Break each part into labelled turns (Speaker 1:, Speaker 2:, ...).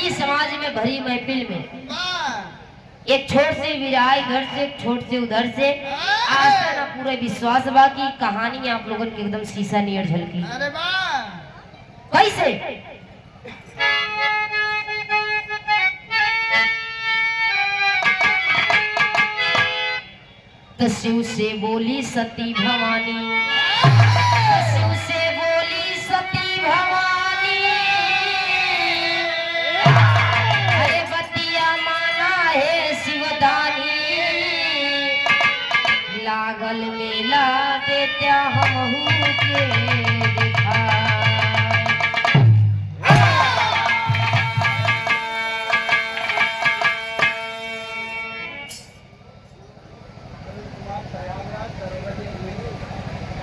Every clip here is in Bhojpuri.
Speaker 1: भरी समाज में, भरी महफिल में एक छोट से विराय घर से, एक छोट से उधर से आशा ना पूरे विश्वास बा की कहानी आप लोगों के एकदम शीशा नियर झलकी।
Speaker 2: अरे वाह
Speaker 1: कैसे तो शिव से बोली सती भवानी, शिव से बोली सती भवानी, अरे बतिया माना है शिवदानी, लागल मेला देत्या हमहू के देखा।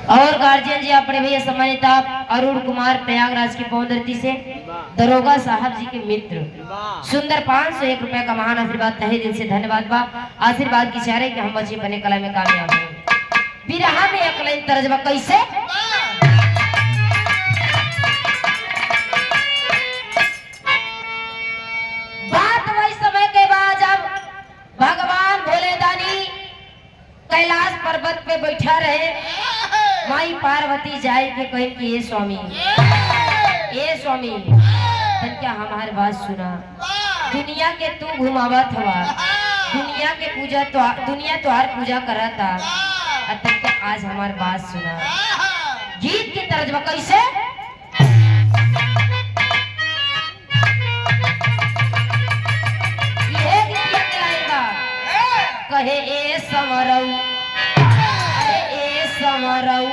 Speaker 1: और गार्जियन जी अपने भैया सम्मानित अरुण कुमार प्रयागराज की पौंदरती से दरोगा साहब जी के मित्र सुंदर 501 रुपए का महान आशीर्वाद तहे दिल से धन्यवाद बा। आशीर्वाद की चाह रहे कि हम बच्चे बने कला में कामयाब हो। बिरहा में एक लाइन तर्जमा कैसे बात वही समय के बाद जब भगवान भोले दानी कैलाश पर्वत पे बैठा रहे, माई पार्वती जाए के कहे कि ये स्वामी क्या हमारी बात सुना, दुनिया के तू घुमावत हवा, दुनिया के पूजा तो दुनिया तुहार पूजा करता, क्या आज हमारी बात सुना। गीत की तर्जमा कैसे ये गीत कहलाएगा, कहे ए समरऊ, ए समरऊ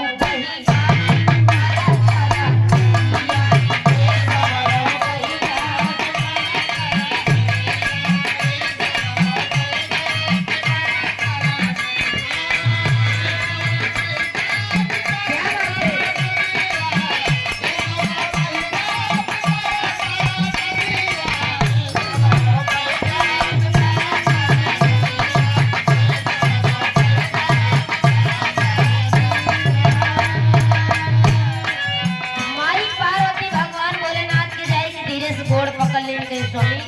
Speaker 1: स्वामी।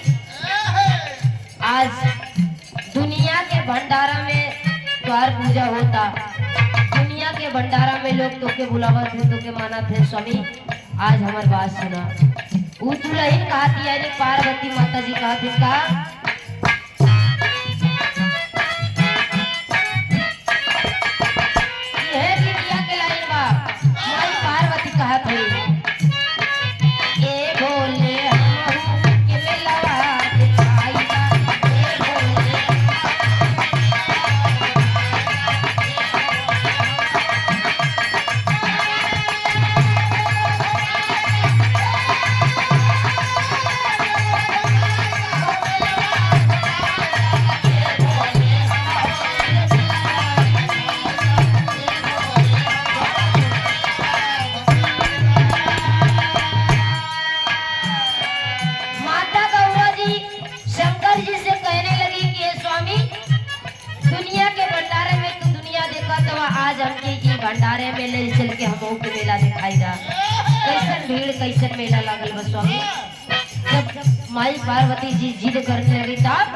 Speaker 1: आज दुनिया के भंडारा में द्वार पूजा होता, दुनिया के भंडारा में लोग तोके बुलावत थे, तोके माना थे स्वामी। आज हमारी बात सुना, वो दुल्हन कहती है पार्वती माता जी कहती का यह दुनिया के लाइन बा, माई पार्वती कहत है भंडारे में ले चल के हम के मेला दिखाई दा। कैसन भीड़ कैसन मेला लागल बा स्वामी। जब माई पार्वती जी जिद करने लगी तब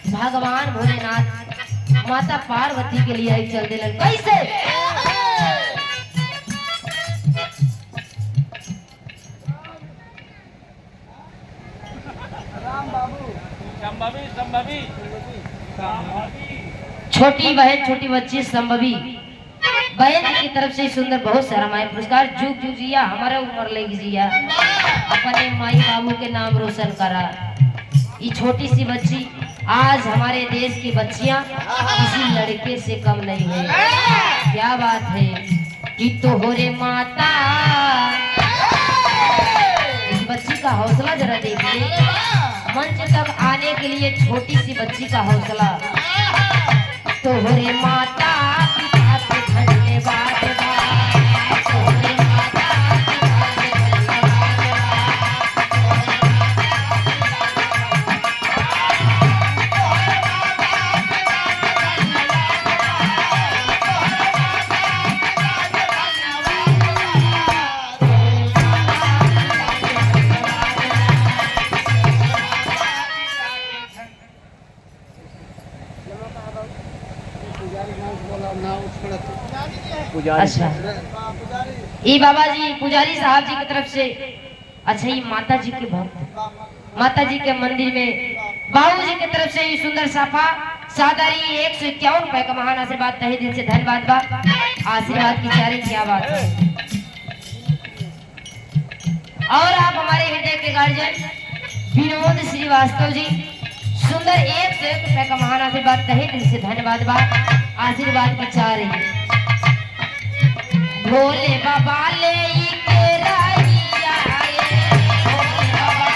Speaker 1: भगवान भोलेनाथ माता पार्वती के लिए आई चल दिलन। कैसे छोटी बहन छोटी बच्ची संभवी बहन की तरफ से सुंदर बहुत सारा माई पुरस्कार। जुग जुग जिया हमारा उम्र लेगी जिया, अपने माई बाबू के नाम रोशन करा। ये छोटी सी बच्ची आज हमारे देश की बच्चियां किसी लड़के से कम नहीं है। क्या बात है कि तो हो रे माता, इस बच्ची का हौसला जरा देखिए, मंच तक आने के लिए छोटी सी बच्ची का हौसला। तो हो रे माता धन्यवाद अच्छा ये बाबा जी पुजारी साहब जी की तरफ से। अच्छा ये माता जी के भक्त माता जी के मंदिर में बाबू जी की तरफ से ये सुंदर साफा सादारी 151 रुपए का महान आशीर्वाद तहे दिल से धन्यवाद बा। आशीर्वाद की चारी क्या बात है। और आप हमारे हृदय के गार्जियन विनोद श्रीवास्तव जी सुंदर 101 रुपए का महान आशीर्वाद तहे दिल से धन्यवाद बा। आशीर्वाद की चारी भोले बाबा ले के राइया भोले बाबा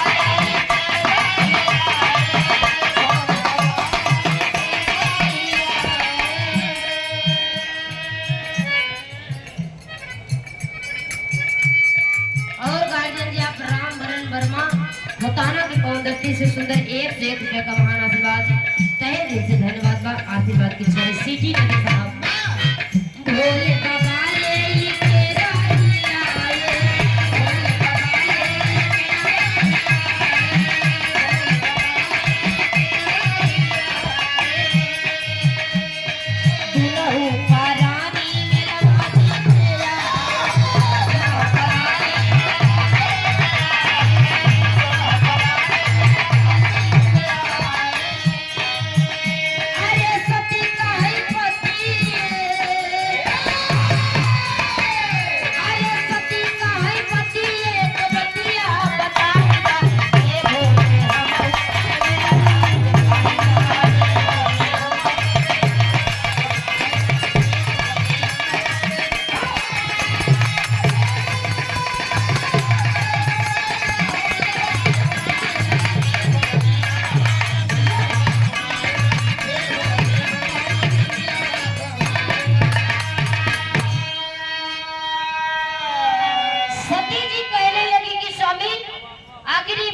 Speaker 1: और गार्जियन जी आप राम भरन वर्मा मुताना की पौंदस्ती से सुंदर 101 रुपए का महान आशीर्वाद तहे दिल से धन्यवाद बा। आशीर्वाद की चारी सीटी के साहब भोले बाबा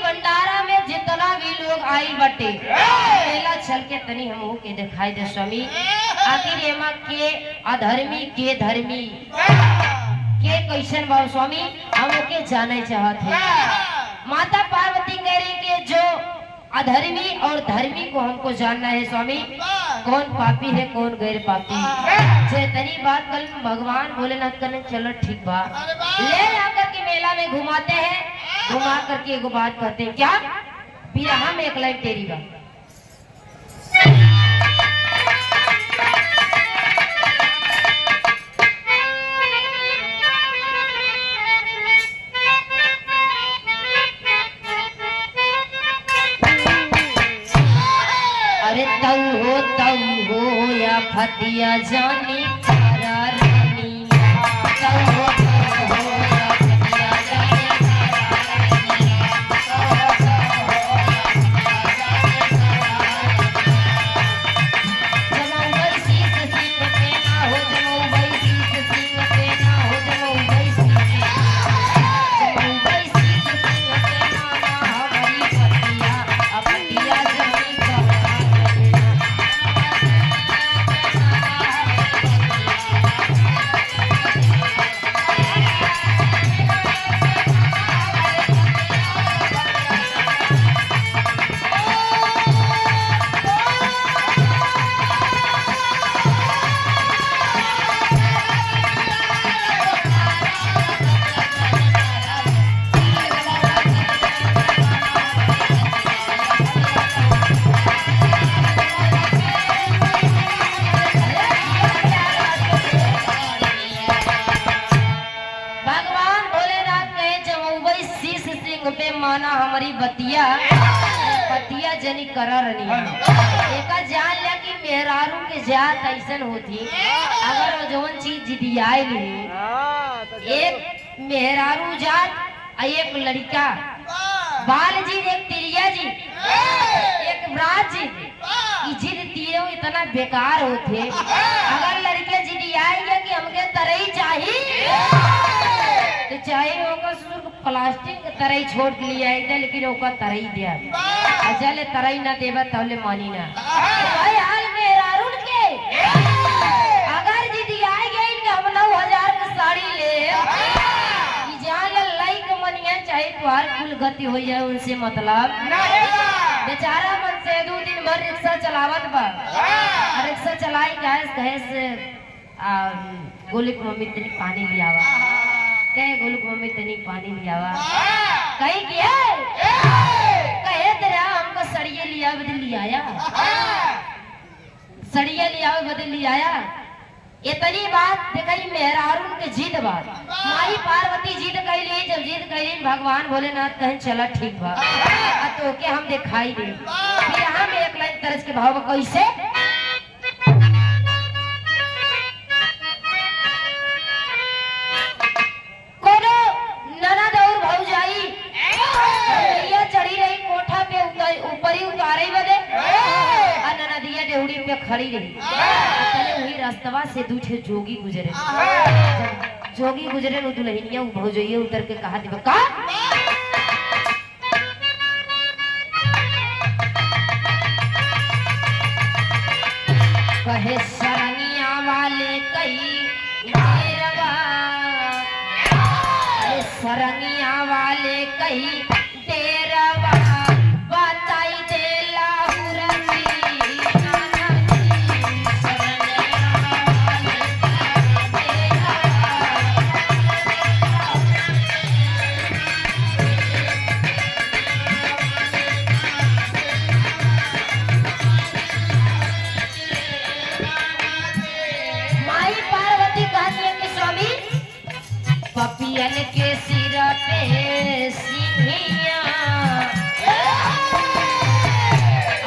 Speaker 1: भंडारा में जितना भी लोग आई बटे पहला चल के तनी हमहू के दिखाई दे स्वामी। आखिर एमा के अधर्मी के धर्मी के कैसन बा स्वामी हमहू के जाने चाहत है। माता पार्वती कह रही कि जो अधर्मी और धर्मी को हमको जानना है स्वामी। कौन पापी है कौन गैर पापी चेतनी बात कल भगवान भोलेनाथ करने चलो ठीक बा ले जाकर के मेला में घुमाते हैं। घुमा करके एगो बात कहते हैं क्या बिरहा में एक लाइन तेरी बा। अरे तऊ हो या फतिया जानी तारा रानी तऊ हो या फतिया जानी माना हमारी बतिया पतिया जनी करा रही एका जान लिया कि मेहरारू के जात ऐसन होती अगर वो जौन चीज जिदियाई नहीं एक मेहरारू जात एक लड़का बाल जी एक तिरिया जी एक ब्राज जी जिद तीनों इतना बेकार होते अगर लड़के जिदियाई कि हमके तरही चाहिए तो चाहे होगा प्लास्टिक तरई छोड़ के लिए आई लेकिन ओका तरई दिया अच्छा ले तरई ना देबा तौले मानी ना भाई हाल मेहरारून के अगर दीदी आई गई कि हम 9000 की साड़ी ले ई जान ले लाई के मनिया चाहे तुहार कुल गति हो जाए उनसे मतलब बेचारा मन से 2 दिन भर रिक्शा चलावत बा रिक्शा चलाई गैस गैस गोलू की मम्मी तनी पानी लियावा। कहे गोलू की मम्मी तनी पानी लियावा। कही किया कहे तेरा हमको सड़िए लिया बदल लियाया, सड़िए लिया बदल लियाया। इतनी बात देखी मेहरारून के जीत बात माई पार्वती जीत कैली। जब जीत कैली भगवान भोलेनाथ कहें चला ठीक बा तो के हम दिखाई दे। फिर हम एक लाइन तरस के भाव कैसे कोनो ननद और भौजाई चढ़ी रही कोठा पे ऊपर ही उतारे बदे ननदिया डेहड़ी पे खड़ी रही। चले वही रास्तवा से दूठे जोगी गुजरे। जब जोगी गुजरे नु दुल्हनिया भौजैया उतर के कहा दे का कहे सरनिया वाले कई डेरवा, सरनिया वाले कई डेरवा बताई दे लाहुरनी। पपियन के सिर पे सिंहिया,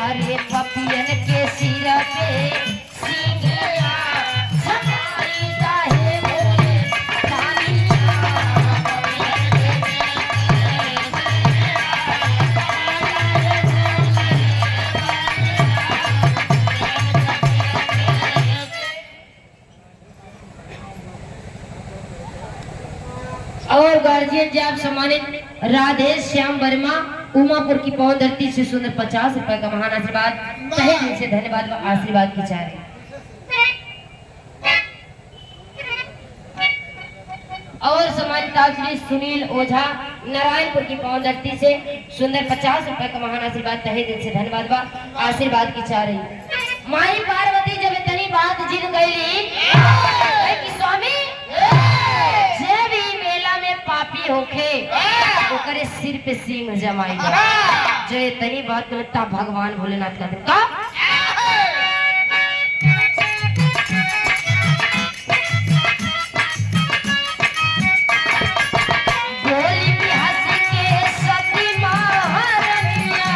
Speaker 1: अरे पपियन के सिर पे सिंहिया समाई जाहे भोले और गार्जियन जी आप सम्मानित राधे श्याम वर्मा उमापुर की पवन धरती से सुंदर 50 रुपए का महान आशीर्वाद तहे दिल से धन्यवाद व आशीर्वाद की चाह रहे। और सम्मानित आप श्री सुनील ओझा नारायणपुर की पवन धरती से सुंदर 50 रुपए का महान आशीर्वाद तहे दिल से धन्यवाद व आशीर्वाद की चाह रही। माई पार्वती जब इतनी बात जीत गई कि स्वामी पापी होके ओकरे सिर पे सिंह जमाई जा। जो इतनी बात करता भगवान भोलेनाथ कहते का गोली भी हंस के सती महारनिया,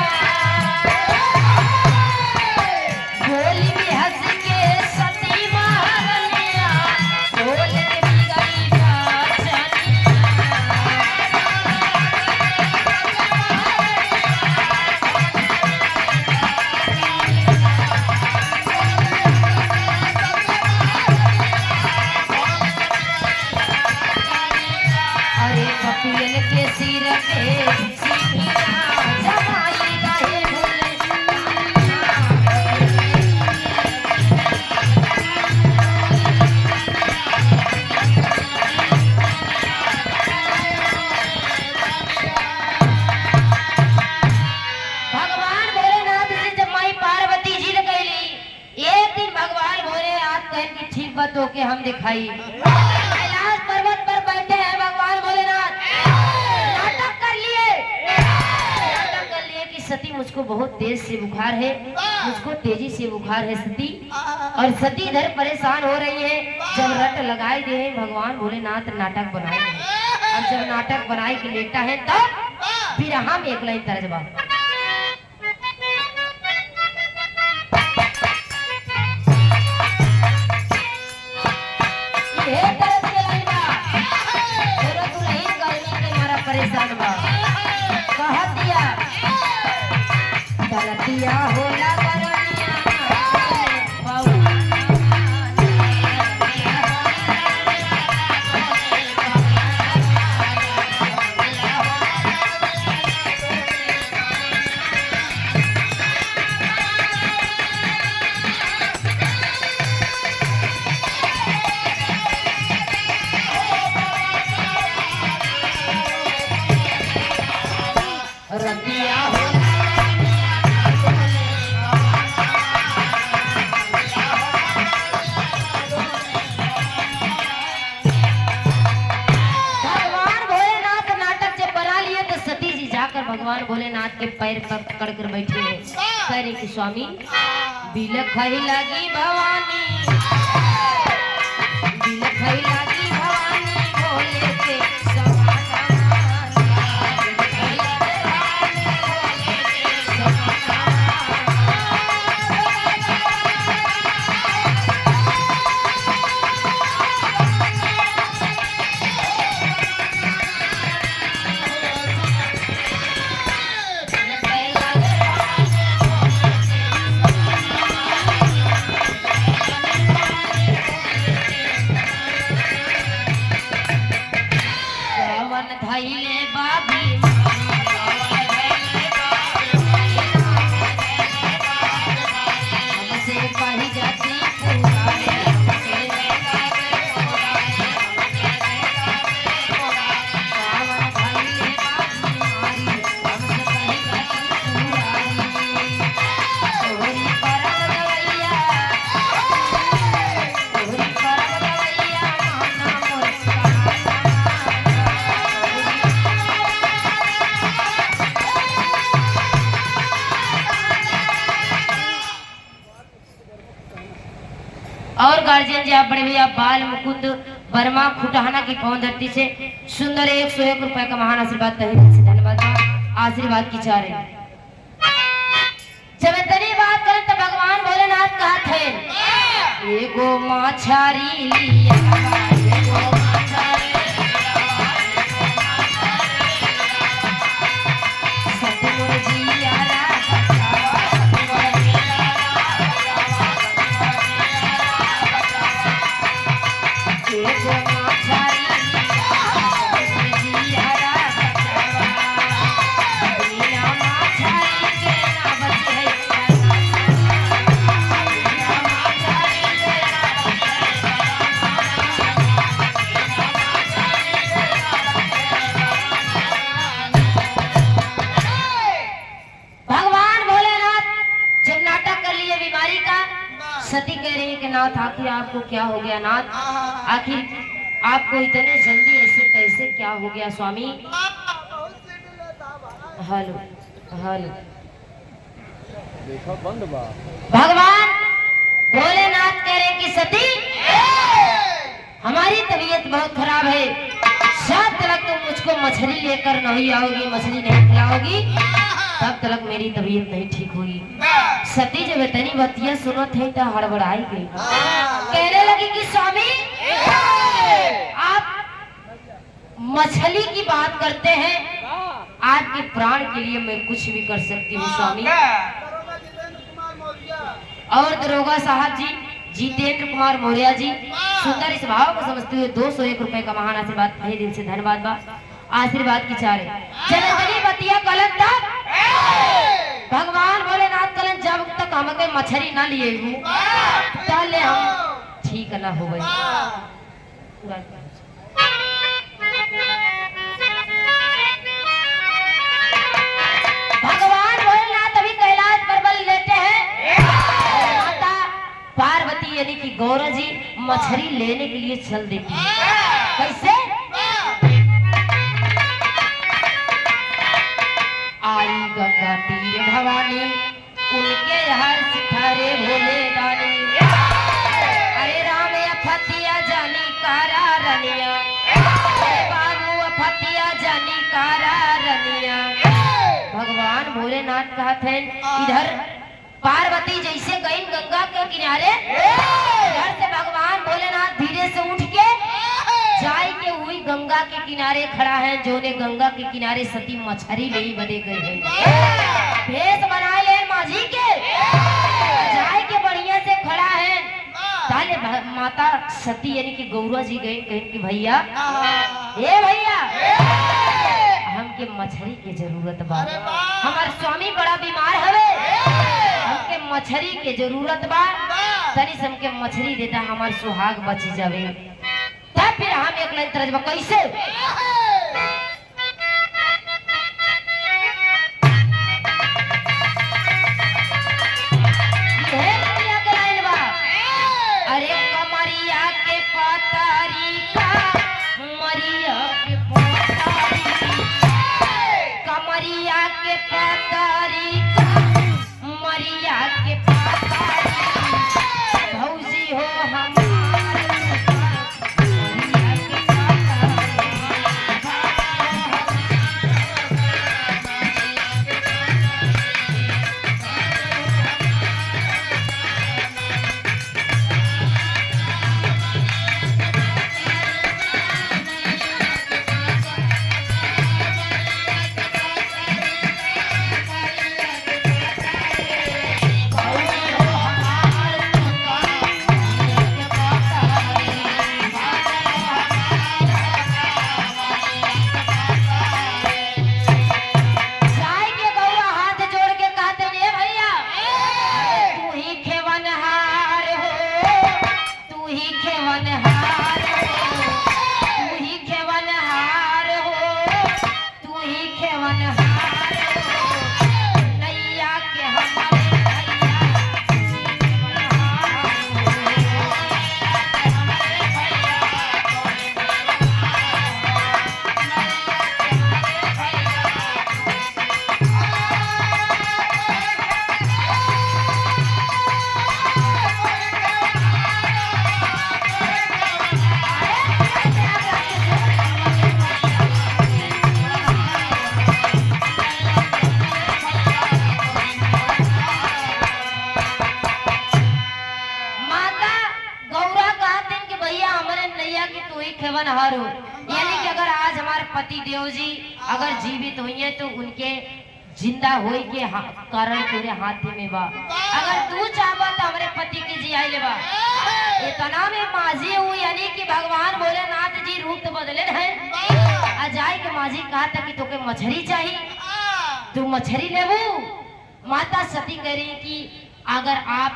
Speaker 1: गोली भी हंस के सती महारनिया, बोले भी गई के सिर पे सिंहिया जमाई जाहे भोले। भगवान भोलेनाथ से जब माई पार्वती जीत गईली एक दिन भगवान भोलेनाथ कहन की ठीक बात हो के हम दिखाई कैलाश पर्वत पर बैठे हैं भगवान भोलेनाथ सती मुझको बहुत तेज से बुखार है, मुझको तेजी से बुखार है सती, और सती इधर परेशान हो रही है। जब रट लगाए दे हैं भगवान भोलेनाथ नाटक बनाए हैं। अब जब नाटक बनाए के लेटा है तब फिर हम एक लाइन तर्जबा परेशान बा कह दिया गलतिया होला करनिया रतिया होला भगवान भोलेनाथ के पैर पर पकड़ कर बैठे हैं। कह रहे कि स्वामी बिलखई लगी भवानी, बिलखई लगी भवानी भोले के समाना। धैले बाबी हमसे पढ़ी जाती पुराने और गार्जियन जी आप बड़े भैया बाल मुकुंद वर्मा खुटहाना की पवन धरती से सुंदर 101 रुपए का महान आशीर्वाद तहे दिल से धन्यवाद। आशीर्वाद की चाह रहे जब इतनी बात करें तो भगवान भोलेनाथ कहा थे एगो माछारी लिया सतगुरु जी यारा सती कह रही है कि नाथ आखिर आपको क्या हो गया नाथ, आखिर आपको इतने जल्दी ऐसे कैसे क्या हो गया स्वामी। हेलो हेलो देखो बंद बा। भगवान भोलेनाथ कह रहे कि सती हमारी तबीयत बहुत खराब है, जब तक तुम मुझको मछली लेकर नहीं आओगी, मछली नहीं खिलाओगी तब तक मेरी तबीयत नहीं ठीक होगी। सती जब इतनी बतिया सुनत है तो हड़बड़ाई गई, कहने लगी कि स्वामी आप मछली की बात करते हैं, आपके प्राण के लिए मैं कुछ भी कर सकती हूँ स्वामी। और दरोगा साहब जी जितेंद्र कुमार मौर्य जी सुंदर इस भाव को समझते हुए 201 रुपए का महान आशीर्वाद तहे दिल से धन्यवाद बा। आशीर्वाद की चारे जनतनी बतिया कलन तक भगवान भोलेनाथ कलन जब तक हमके मछली ना लिए हूँ पहले हम ठीक ना हो गए। भगवान भोलेनाथ अभी कैलाश पर्वत लेते हैं, माता पार्वती यानी कि गौरा जी मछली लेने के लिए चल देती है। कैसे आई गंगा तीर भवानी उनके हर सितारे भोले दानी, अरे राम अफतिया जानी कारा रनिया, बाबू अफतिया जानी कारा रनिया। भगवान भोलेनाथ कहते हैं इधर पार्वती जैसे गई गंगा के किनारे, इधर से भगवान भोलेनाथ धीरे से उठ के जाए के हुई गंगा के किनारे खड़ा है, जो ने गंगा के किनारे सती मछली ले बने गए हैं, भेष बनाए ले माझी के जाए के बढ़िया से खड़ा है। ताले माता सती यानी कि गौरा जी गए कहें कि भैया ए भैया हमके मछली के जरूरत बा, हमार स्वामी बड़ा बीमार हवे, हमके मछली के जरूरत बा, तनी से हमके मछली देता हमार सुहाग बच जावे। तब फिर हम एक लाइन तरजबा कैसे अरे कमरिया के पतारी का मरिया के पतारी, कमरिया के अगर जीवित हुई है तो उनके जिंदा होई के कारण तोरे हाथ में बा। अगर तू चाहबा तो हमारे पति की जियाई लेबा। इतना में माझी हुई यानी कि भगवान भोलेनाथ जी रूप तो बदले है। अजाई के माझी कहा था कि तोके मछली चाहिए, तू मछली लेबू। माता सती कह रही कि अगर आप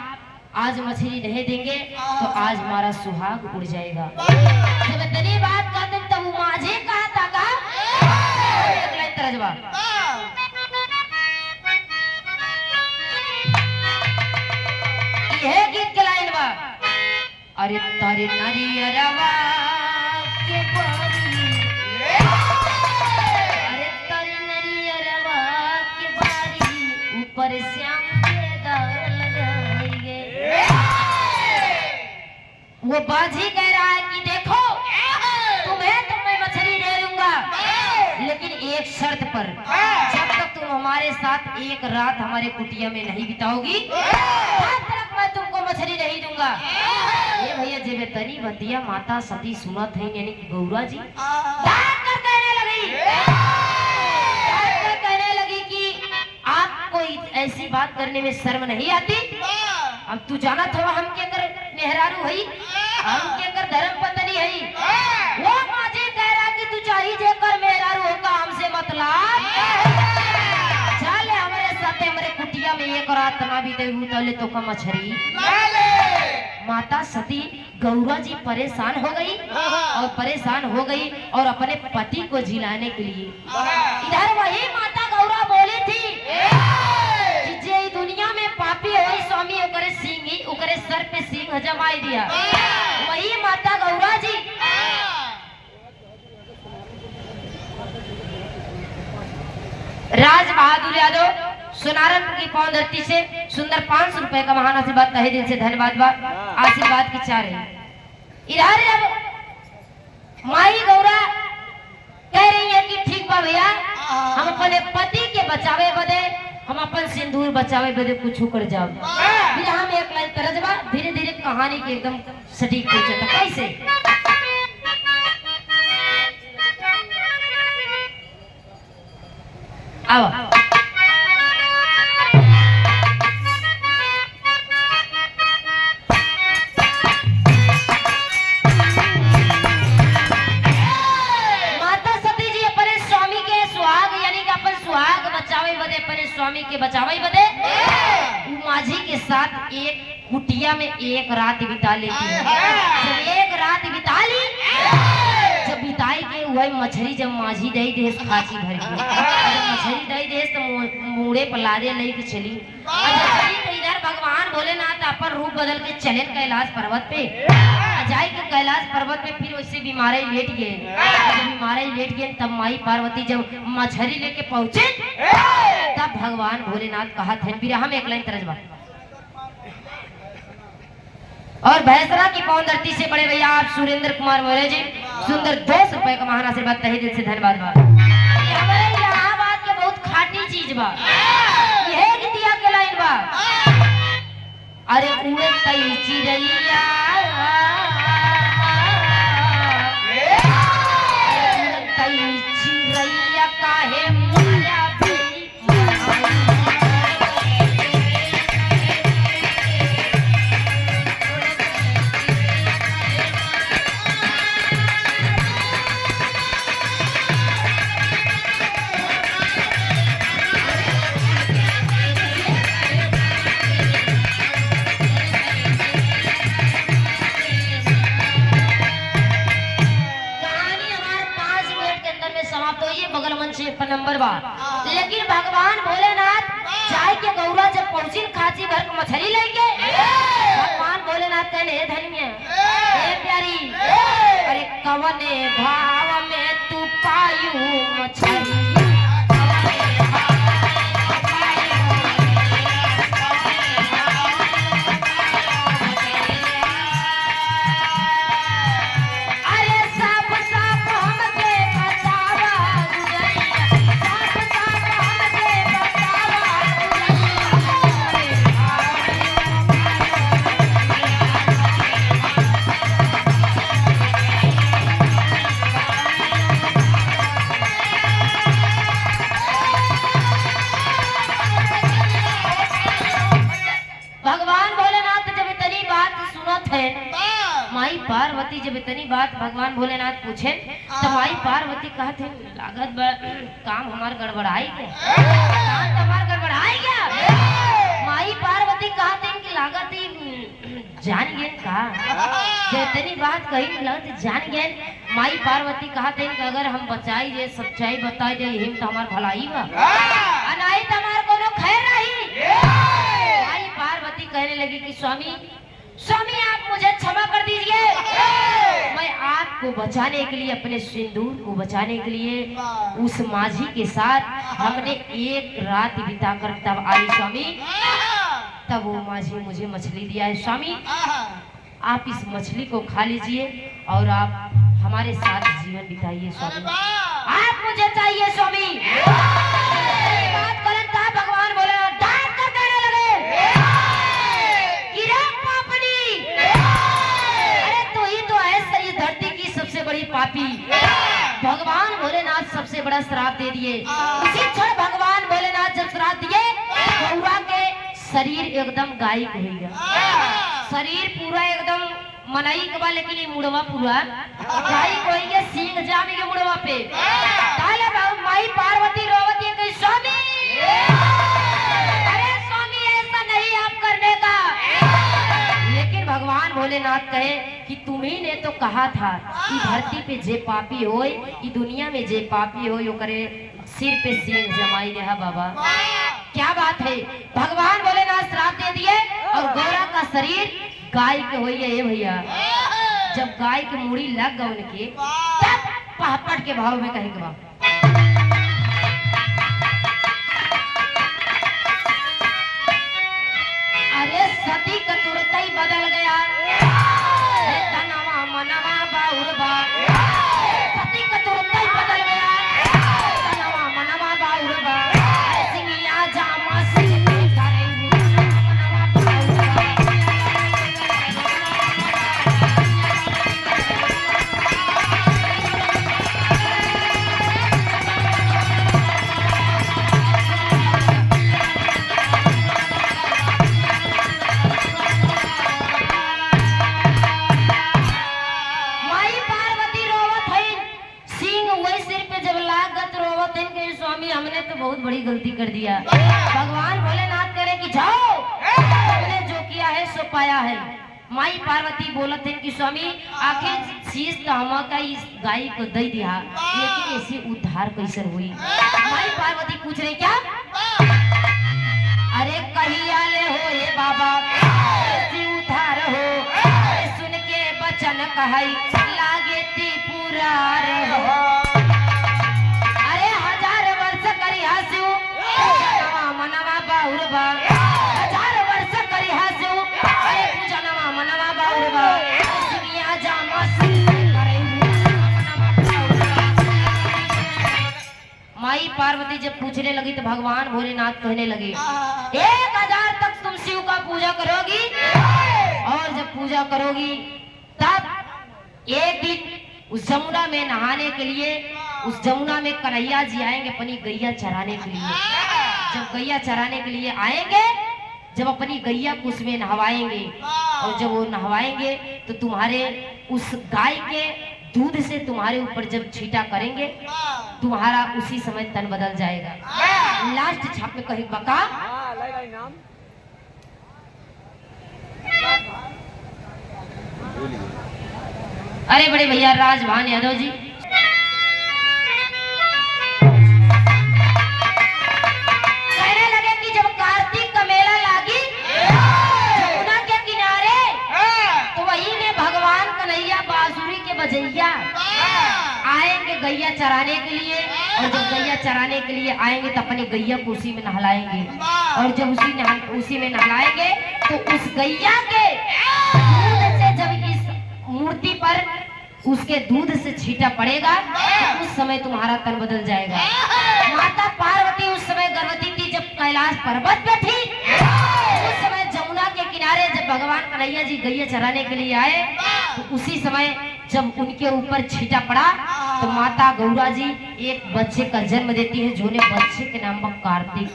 Speaker 1: आज मछली नहीं देंगे तो आज हमारा सुहाग उड़ जाएगा। जब इतनी बात कहते तब वो माझी कहा था का तरजबा यह गीत के लाइन बा। अरे तारे नरियरवा के बारी, अरे तारे नरियरवा के बारी ऊपर श्याम के दाग लगाएंगे। वो बाजी कह रहा है कि देखो तुम्हें तो मैं मछली दे दूंगा, लेकिन एक शर्त पर, जब तक तुम हमारे साथ एक रात हमारे कुटिया में नहीं बिताओगी तब तक मैं तुमको मछली नहीं दूंगा। ये भैया जब तनी बतिया माता सती सुनत है यानी कि गौरा जी कहने लगी कि आपको ऐसी बात करने में शर्म नहीं आती। अब तू जाना था हम के कर मेहरारू है, हम के कर धर्म पत्नी है। वो मुझे कह रहा कि तू चाहिए जेकर मेहरारू होगा हमसे मतलब चल हमारे साथ हमारे कुटिया में एक रात ना भी दे तले तो का मछली। माता सती गौरा जी परेशान हो गई और अपने पति को जिलाने के लिए इधर वही माता गौरा बोली थी कि जे दुनिया में पापी होई स्वामी ओकरे सिंह ही ओकरे सर पे सिंह जमाई दिया। वही माता गौरा जी राज बहादुर यादव सुनारनपुर की पावन धरती से सुंदर 500 रुपए का महान आशीर्वाद तहे दिल से धन्यवाद बा। आशीर्वाद की चाह रही इधर अब माई गौरा कह रही है कि ठीक बा भैया हम अपने पति के बचावे बदे हम अपन सिंदूर बचावे बदे कुछ कर जाओ। फिर हम एक लाइन तरजबा धीरे धीरे कहानी के एकदम सटीक हो जाता कैसे। आओ स्वामी के बचावे बदे माझी के साथ एक कुटिया में एक रात बिता लेती है। जब एक रात बिता ली जब बिताई के वही मछली जब माझी दही देश खाची भर के जब मछली दही देश तो मुड़े पलारे ले के चली तो इधर भगवान भोलेनाथ अपन रूप बदल के चले कैलाश पर्वत पे जाए के कैलाश पर्वत पे फिर वैसे बीमारे लेट गए तब माई पार्वती जब मछली लेके पहुंचे तब भगवान भोलेनाथ कहा थे हम एक लाइन तरजबा और भैंसरा की पावन धरती से बड़े भैया आप सुरेंद्र कुमार मोरे जी सुंदर 200 रुपए का महान आशीर्वाद तहे दिल से धन्यवाद बा। हमारे इलाहाबाद के बहुत खाटी चीज बा यह गीतिया के लाइन बा। अरे उड़तई चिड़ैया उड़तई चिड़ैया काहे मुया नंबर बा। लेकिन भगवान भोलेनाथ चाय के गौरा जब पहुंची खाची भर मछली लेके भगवान भोलेनाथ कहले धनिया ए प्यारी अरे कवने भाव में तू पायू मछली है माई पार्वती जब इतनी बात भगवान भोलेनाथ पूछे तो माई पार्वती कहते लागत काम हमार गड़बड़ाई क्या काम हमार गड़बड़ाई क्या। माई पार्वती कहते कि लागत ही जान गए का जो इतनी बात कही लागत जान गए। माई पार्वती कहते कि अगर हम बचाई जे सच्चाई बताई दे हिम तो हमार भलाई बा अनाई तो हमार कोनो खैर नहीं। माई पार्वती कहने लगी कि स्वामी स्वामी आप मुझे क्षमा कर दीजिए, मैं आपको बचाने के लिए अपने सिंदूर को बचाने के लिए उस माझी के साथ हमने एक रात बिताकर तब आई स्वामी, तब वो माझी मुझे मछली दिया है स्वामी, आप इस मछली को खा लीजिए और आप हमारे साथ जीवन बिताइए स्वामी, आप मुझे चाहिए स्वामी। बात करें था भगवान बोले डांट कर कहने लगे धरती की सबसे बड़ी पापी। भगवान भोलेनाथ सबसे बड़ा श्राप दे दिए। उसी क्षण भगवान भोलेनाथ जब श्राप दिए गौरा के शरीर एकदम गायब हो गया, शरीर पूरा एकदम मनाई के बा लेकिन ये मुड़वा पूरा गायब हो गया, सींग जाम के मुड़वा पे। ताले माई पार्वती रोवती है स्वामी, अरे स्वामी ऐसा नहीं आप करने का। लेकिन भगवान भोलेनाथ कहे कि तुम्ही ने तो कहा था कि धरती पे जे पापी होए ई दुनिया में जे पापी हो यो करे सिर पे सींग जमाई रहा बाबा, क्या बात है। भगवान भोलेनाथ श्राप दे दिए और गौरा का शरीर गाय के होई है भैया। जब गाय की मुड़ी लग गई उनके तब पहपट के भाव में कहे बा अरे सती का तुरंत ही बदल गया, तनवा मनवा बाउरबा सती का तुरंत ही बदल गया, तनवा मनवा बाउरबा सिंगिया जामा सिंह करे मनवा बाउरबा। हमने तो बहुत बड़ी गलती कर दिया। भगवान भोलेनाथ करे कि जाओ, हमने जो किया है सो पाया है। माई पार्वती बोलत है कि स्वामी आखिर शीश तो हम का इस गाय को दे दिया लेकिन ऐसे उद्धार कैसे हुई। माई पार्वती पूछ रहे क्या, अरे कहिया ले हो ये बाबा ऐसे उद्धार हो, सुन के बचन कहई लागे ती पूरा रहो। मनवा बाउरबा 1000 वर्ष करी हासु अरे पूजनवा मनवा बाउरबा दुनिया जामा सिंह करे मनवा बाउरबा। माई पार्वती जब पूछने लगी तो भगवान भोलेनाथ कहने लगे 1000 तक तुम शिव का पूजा करोगी और जब पूजा करोगी तब एक दिन उस जमुना में नहाने के लिए उस जमुना में कन्हैया जी आएंगे अपनी गैया चराने के लिए। जब गैया चराने के लिए आएंगे, जब अपनी गैया को उसमें नहवाएंगे और जब वो नहवाएंगे तो तुम्हारे उस गाय के दूध से तुम्हारे ऊपर जब छींटा करेंगे तुम्हारा उसी समय तन बदल जाएगा। लास्ट छाप में कहीं बका अरे बड़े भैया राजभान यादव जी कहने लगे कि जब कार्तिक का मेला लागी जमुना के किनारे तो वही में भगवान कन्हैया बांसुरी के बजैया आएंगे गैया चराने के लिए और जब गैया चराने के लिए आएंगे तो अपनी गैया को उसी में नहलाएंगे और जब उसी में नहलाएंगे तो उस गैया के दूध से जब इस मूर्ति पर उसके दूध से छींटा पड़ेगा तो उस समय तुम्हारा तन बदल जाएगा। माता पार्वती उस समय गर्भवती थी जब कैलाश पर्वत पे थी। उस समय जमुना के किनारे जब भगवान कन्हैया जी गैया चराने के लिए आए तो उसी समय जब उनके ऊपर छींटा पड़ा तो माता गौरा जी एक बच्चे का जन्म देती है जो ने बच्चे के नाम पर कार्तिक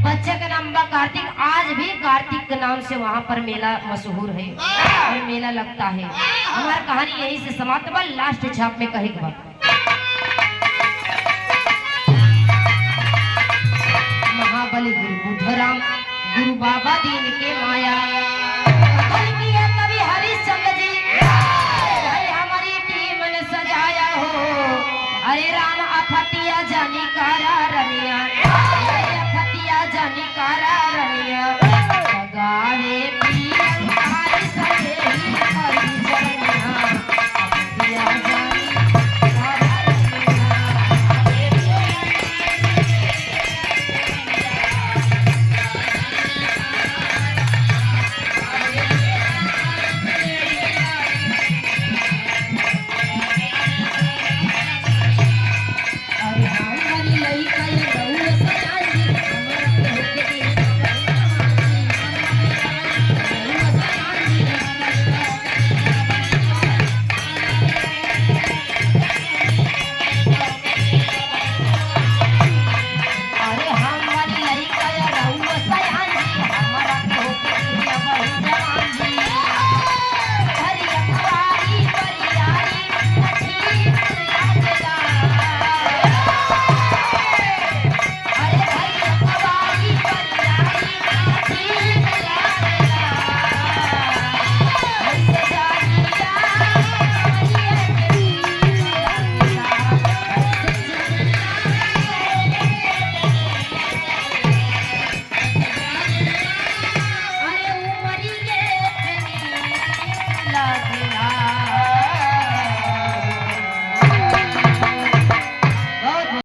Speaker 1: बच्चे का नाम जगदम्बा कार्तिक, आज भी कार्तिक के नाम से वहाँ पर मेला मशहूर है और मेला लगता है। हमारी कहानी यही से समाप्त बा, लास्ट छाप में कहे के बाद महाबली गुरु बुद्धराम गुरु बाबा दीन के माया कवि हरिश्चंद्र जी हमारी टीम ने सजाया हो। अरे राम अफतिया जानी कारा रमिया